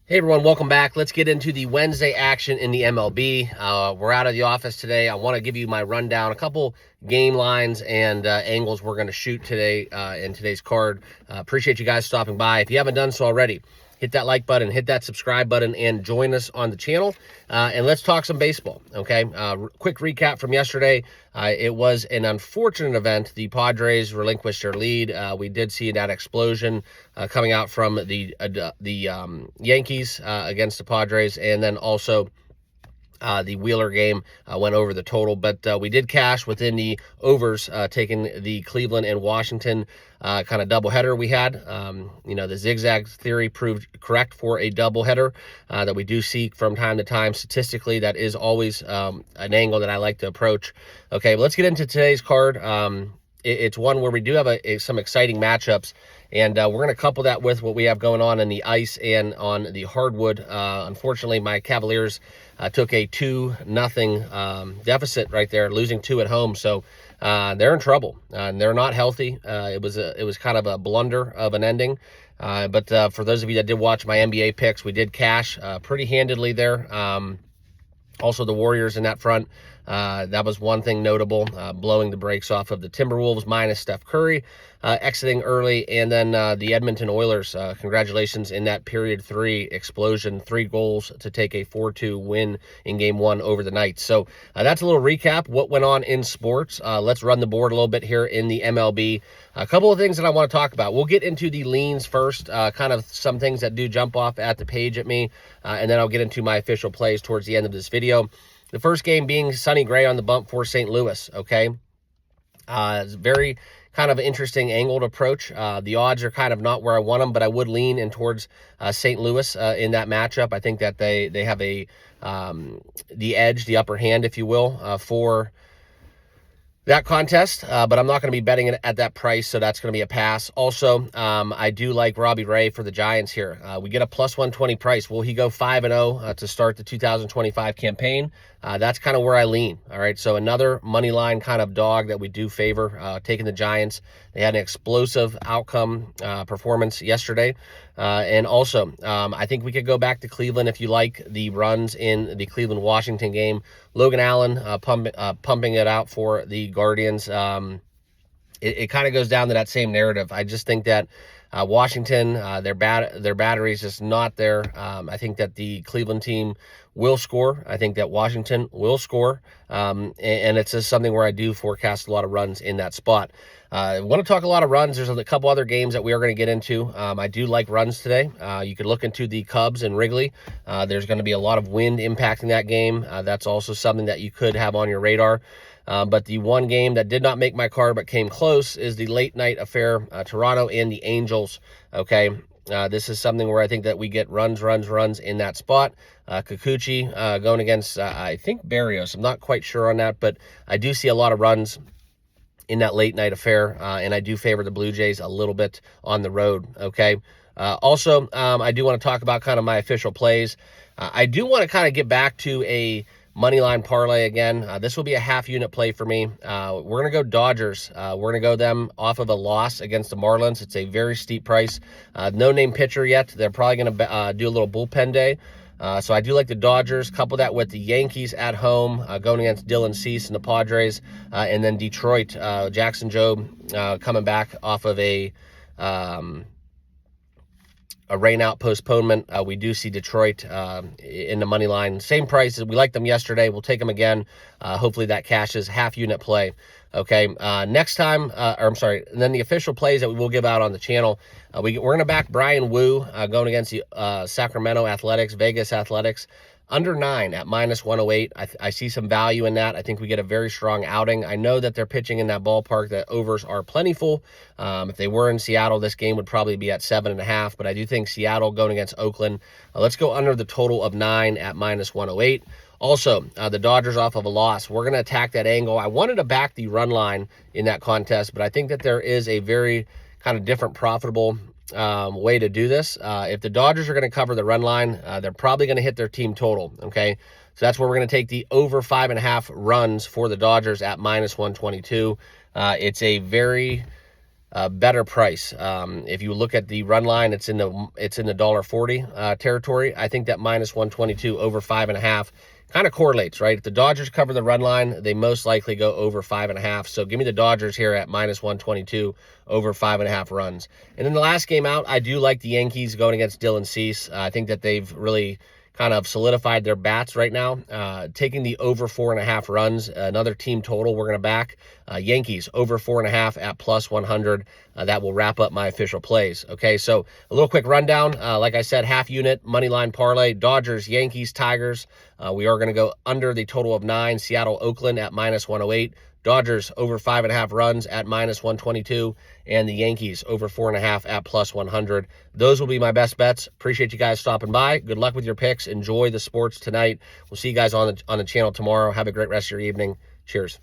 Hey everyone, welcome back. Let's get into the Wednesday action in the MLB. We're out of the office today. I want to give you my rundown, a couple game lines and angles we're going to shoot today in today's card. Appreciate you guys stopping by. If you haven't done so already, hit that like button, hit that subscribe button, and join us on the channel. And let's talk some baseball, okay? Quick recap from yesterday. It was an unfortunate event. The Padres relinquished their lead. We did see that explosion coming out from the Yankees against the Padres, and then also the Wheeler game went over the total, but we did cash within the overs, taking the Cleveland and Washington kind of doubleheader we had. The zigzag theory proved correct for a doubleheader that we do see from time to time. Statistically, that is always an angle that I like to approach. Okay, let's get into today's card. It's one where we do have some exciting matchups, and we're going to couple that with what we have going on in the ice and on the hardwood. Unfortunately, my Cavaliers took a 2-0 deficit right there, losing 2 at home. So they're in trouble. They're not healthy. It was kind of a blunder of an ending. But for those of you that did watch my NBA picks, we did cash pretty handedly there. Also, the Warriors in that front. That was one thing notable, blowing the brakes off of the Timberwolves minus Steph Curry, exiting early. And then the Edmonton Oilers, congratulations in that period 3 explosion, 3 goals to take a 4-2 win in game 1 over the Knights. So that's a little recap what went on in sports. Let's run the board a little bit here in the MLB. A couple of things that I want to talk about. We'll get into the leans first, kind of some things that do jump off at the page at me, and then I'll get into my official plays towards the end of this video. The first game being Sonny Gray on the bump for St. Louis, okay? It's very kind of interesting angled approach. The odds are kind of not where I want them, but I would lean in towards St. Louis in that matchup. I think that they have the edge, the upper hand, if you will, for that contest, but I'm not going to be betting it at that price, so that's going to be a pass. Also, I do like Robbie Ray for the Giants here. We get a plus 120 price. Will he go 5-0 to start the 2025 campaign? That's kind of where I lean. All right, so another money line kind of dog that we do favor, taking the Giants. They had an explosive outcome performance yesterday. And also, I think we could go back to Cleveland if you like the runs in the Cleveland-Washington game. Logan Allen pumping it out for the Guardians. It kind of goes down to that same narrative. I just think that Washington, their battery is just not there. I think that the Cleveland team will score. I think that Washington will score. And it's just something where I do forecast a lot of runs in that spot. I want to talk a lot of runs. There's a couple other games that we are going to get into. I do like runs today. You could look into the Cubs and Wrigley. There's going to be a lot of wind impacting that game. That's also something that you could have on your radar. But the one game that did not make my card but came close is the late night affair, Toronto and the Angels. Okay, this is something where I think that we get runs in that spot. Kikuchi going against, I think, Barrios. I'm not quite sure on that, but I do see a lot of runs in that late night affair, and I do favor the Blue Jays a little bit on the road, okay? Also, I do want to talk about kind of my official plays. I do want to kind of get back to a moneyline parlay again. This will be a half-unit play for me. We're going to go Dodgers. We're going to go them off of a loss against the Marlins. It's a very steep price. No name pitcher yet. They're probably going to do a little bullpen day. So I do like the Dodgers. Couple that with the Yankees at home, going against Dylan Cease and the Padres. And then Detroit, Jackson Jobe coming back off of a rain-out postponement. We do see Detroit in the money line. Same prices. We liked them yesterday. We'll take them again. Hopefully that cashes. Half-unit play. Okay, next time, and then the official plays that we will give out on the channel, we're going to back Brian Wu going against the Sacramento Athletics, Vegas Athletics, under 9 at minus 108. I see some value in that. I think we get a very strong outing. I know that they're pitching in that ballpark, that overs are plentiful. If they were in Seattle, this game would probably be at 7.5, but I do think Seattle going against Oakland. Let's go under the total of 9 at minus 108. Also, the Dodgers off of a loss. We're going to attack that angle. I wanted to back the run line in that contest, but I think that there is a very kind of different profitable way to do this. If the Dodgers are going to cover the run line, they're probably going to hit their team total, okay? So that's where we're going to take the over 5.5 runs for the Dodgers at minus 122. It's a very better price. If you look at the run line, it's in the $1.40 territory. I think that -122 over 5.5 kind of correlates, right? If the Dodgers cover the run line, they most likely go over 5.5. So give me the Dodgers here at -122 over 5.5 runs. And then the last game out, I do like the Yankees going against Dylan Cease. I think that they've really kind of solidified their bats right now. Taking the over 4.5 runs, another team total we're going to back. Yankees over 4.5 at +100. That will wrap up my official plays. Okay, so a little quick rundown. Like I said, half unit, money line parlay, Dodgers, Yankees, Tigers. We are going to go under the total of 9, Seattle, Oakland at -108. Dodgers over 5.5 runs at -122, and the Yankees over 4.5 at +100. Those will be my best bets. Appreciate you guys stopping by. Good luck with your picks. Enjoy the sports tonight. We'll see you guys on the channel tomorrow. Have a great rest of your evening. Cheers.